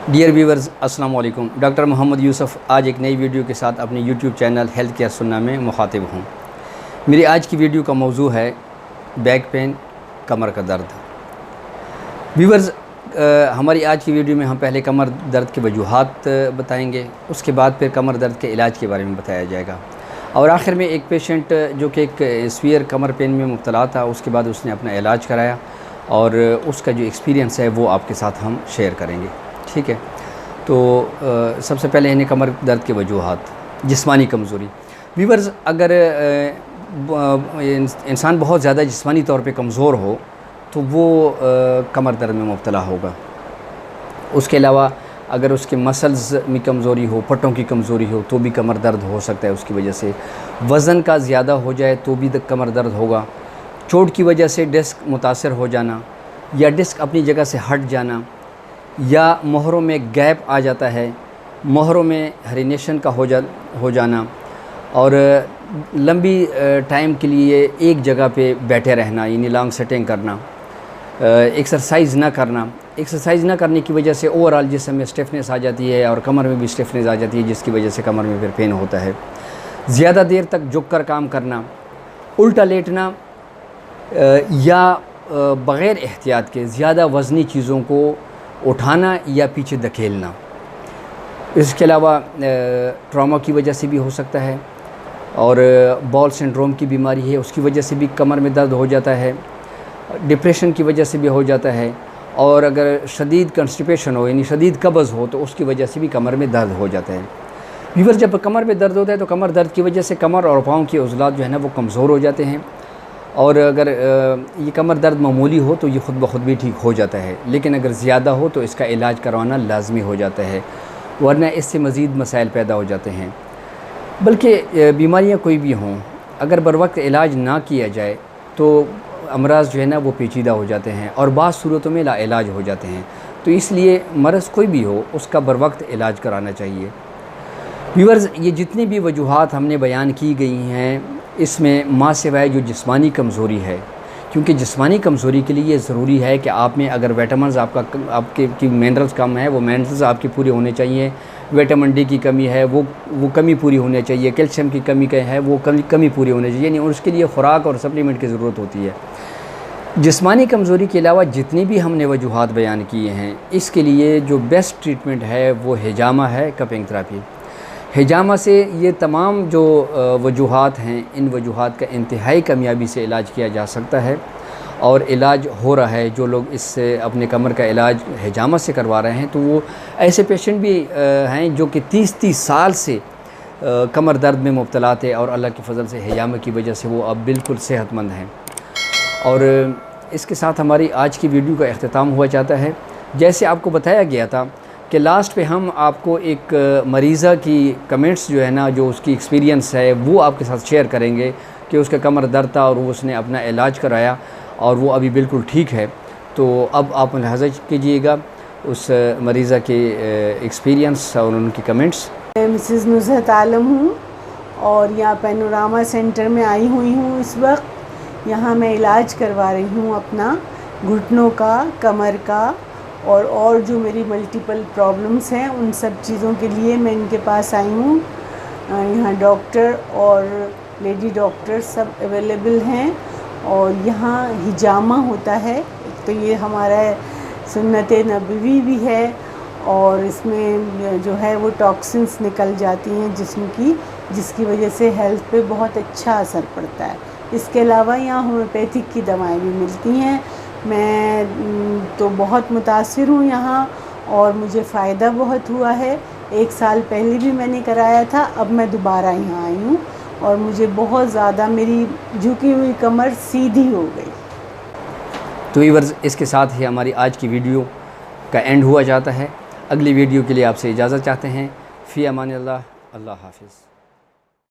Dear viewers अस्सलाम वालेकुम। Doctor Mohammad Yusuf आज एक नई वीडियो के साथ अपने यूट्यूब चैनल हेल्थ केयर सुन्ना में मुखातिब हूँ। मेरी आज की वीडियो का मौजू है बैक पेन, कमर का दर्द। व्यूवर्स, हमारी आज की वीडियो में हम पहले कमर दर्द के वजूहात बताएंगे, उसके बाद फिर कमर दर्द के इलाज के बारे में बताया जाएगा, और आखिर में एक पेशेंट जो कि एक सीवियर कमर पेन में मुब्तला था, उसके बाद उसने अपना इलाज कराया और उसका जो एक्सपीरियंस है वो आपके साथ हम शेयर करेंगे। ठीक है, तो सबसे पहले इन्हें कमर दर्द के वजूहात। जिस्मानी कमज़ोरी। व्यूवर्स, अगर इंसान बहुत ज़्यादा जिस्मानी तौर पे कमज़ोर हो तो वो कमर दर्द में मुब्तला होगा। उसके अलावा अगर उसके मसल्स में कमज़ोरी हो, पट्टों की कमज़ोरी हो तो भी कमर दर्द हो सकता है उसकी वजह से। वज़न का ज़्यादा हो जाए तो भी कमर दर्द होगा। चोट की वजह से डिस्क मुतासर हो जाना या डिस्क अपनी जगह से हट जाना, या मोहरों में गैप आ जाता है, मोहरों में हरिनेशन का हो जाना, और लंबी टाइम के लिए एक जगह पे बैठे रहना, यानी लॉन्ग सिटिंग करना, एक्सरसाइज ना करना। एक्सरसाइज ना करने की वजह से ओवरऑल जिस्म में स्टिफनेस आ जाती है और कमर में भी स्टिफनेस आ जाती है, जिसकी वजह से कमर में फिर पेन होता है। ज़्यादा देर तक झुक कर काम करना, उल्टा लेटना, या बग़ैर एहतियात के ज़्यादा वज़नी चीज़ों को उठाना या पीछे धकेलना। इसके अलावा ट्रॉमा की वजह से भी हो सकता है, और बॉल सिंड्रोम की बीमारी है उसकी वजह से भी कमर में दर्द हो जाता है, डिप्रेशन की वजह से भी हो जाता है, और अगर शदीद कंस्टिपेशन हो यानी शदीद कब्ज़ हो तो उसकी वजह से भी कमर में दर्द हो जाता है। व्यूअर्स, जब कमर में दर्द होता है तो कमर दर्द की वजह से कमर और पाँव के उज़लात जो है ना वो कमज़ोर हो जाते हैं, और अगर ये कमर दर्द मामूली हो तो ये ख़ुद ब खुद भी ठीक हो जाता है, लेकिन अगर ज़्यादा हो तो इसका इलाज करवाना लाजमी हो जाता है, वरना इससे मज़ीद मसाइल पैदा हो जाते हैं। बल्कि बीमारियां कोई भी हों, अगर बर वक्त इलाज ना किया जाए तो अमराज जो है ना वो पेचीदा हो जाते हैं और बाज़ सूरतों में लाइलाज हो जाते हैं। तो इसलिए मर्ज़ कोई भी हो उसका बर वक्त इलाज कराना चाहिए। व्यूअर्स, ये जितनी भी वजूहात हमने बयान की गई हैं, इसमें माँ सिवाय जो जिस्मानी कमज़ोरी है, क्योंकि जिस्मानी कमज़ोरी के लिए ये ज़रूरी है कि आप में अगर विटामिन्स आपके मिनरल्स कम है, वो मिनरल्स आपके पूरे होने चाहिए। विटामिन डी की कमी है वो कमी पूरी होनी चाहिए। कैल्शियम की कमी है वो कमी पूरी होनी चाहिए, यानी उसके लिए ख़ुराक और सप्लीमेंट की ज़रूरत होती है। जिस्मानी कमज़ोरी के अलावा जितनी भी हमने वजूहात बयान किए हैं, इसके लिए जो बेस्ट ट्रीटमेंट है वो हिजामा है, कपिंग थेरेपी। हिजामा से ये तमाम जो वजूहात हैं, इन वजूहात का इंतहाई कामयाबी से इलाज किया जा सकता है, और इलाज हो रहा है। जो लोग इससे अपने कमर का इलाज हिजामा से करवा रहे हैं तो वो ऐसे पेशेंट भी हैं जो कि 30 साल से कमर दर्द में मुब्तला थे, और अल्लाह के फ़ज़ल से हिजामा की वजह से वो अब बिल्कुल सेहतमंद हैं। और इसके साथ हमारी आज की वीडियो का अख्तिताम हुआ चाहता है। जैसे आपको बताया गया था कि लास्ट पे हम आपको एक मरीज़ा की कमेंट्स जो है ना, जो उसकी एक्सपीरियंस है वो आपके साथ शेयर करेंगे कि उसका कमर दर्द था और वो उसने अपना इलाज कराया और वो अभी बिल्कुल ठीक है। तो अब आप मुलाहज़ा कीजिएगा उस मरीज़ा के एक्सपीरियंस और उनकी कमेंट्स। मैं मिसेज़ नुज़हत आलम हूँ और यहाँ पैनोरामा सेंटर में आई हुई हूँ। इस वक्त यहाँ मैं इलाज करवा रही हूँ अपना घुटनों का, कमर का, और जो मेरी मल्टीपल प्रॉब्लम्स हैं उन सब चीज़ों के लिए मैं इनके पास आई हूँ। यहाँ डॉक्टर और लेडी डॉक्टर सब अवेलेबल हैं, और यहाँ हिजामा होता है। तो ये हमारा सुन्नत नबवी भी है, और इसमें जो है वो टॉक्सिन्स निकल जाती हैं जिस्म की, जिसकी वजह से हेल्थ पे बहुत अच्छा असर पड़ता है। इसके अलावा यहाँ होम्योपैथिक की दवाएं भी मिलती हैं। मैं तो बहुत मुतासिर हूँ यहाँ, और मुझे फ़ायदा बहुत हुआ है। 1 साल पहले भी मैंने कराया था, अब मैं दोबारा यहाँ आई हूँ, और मुझे बहुत ज़्यादा मेरी झुकी हुई कमर सीधी हो गई। तो व्यूअर्स, इसके साथ ही हमारी आज की वीडियो का एंड हुआ जाता है। अगली वीडियो के लिए आपसे इजाज़त चाहते हैं। फ़ी अमान अल्लाह, अल्लाह हाफ़िज़।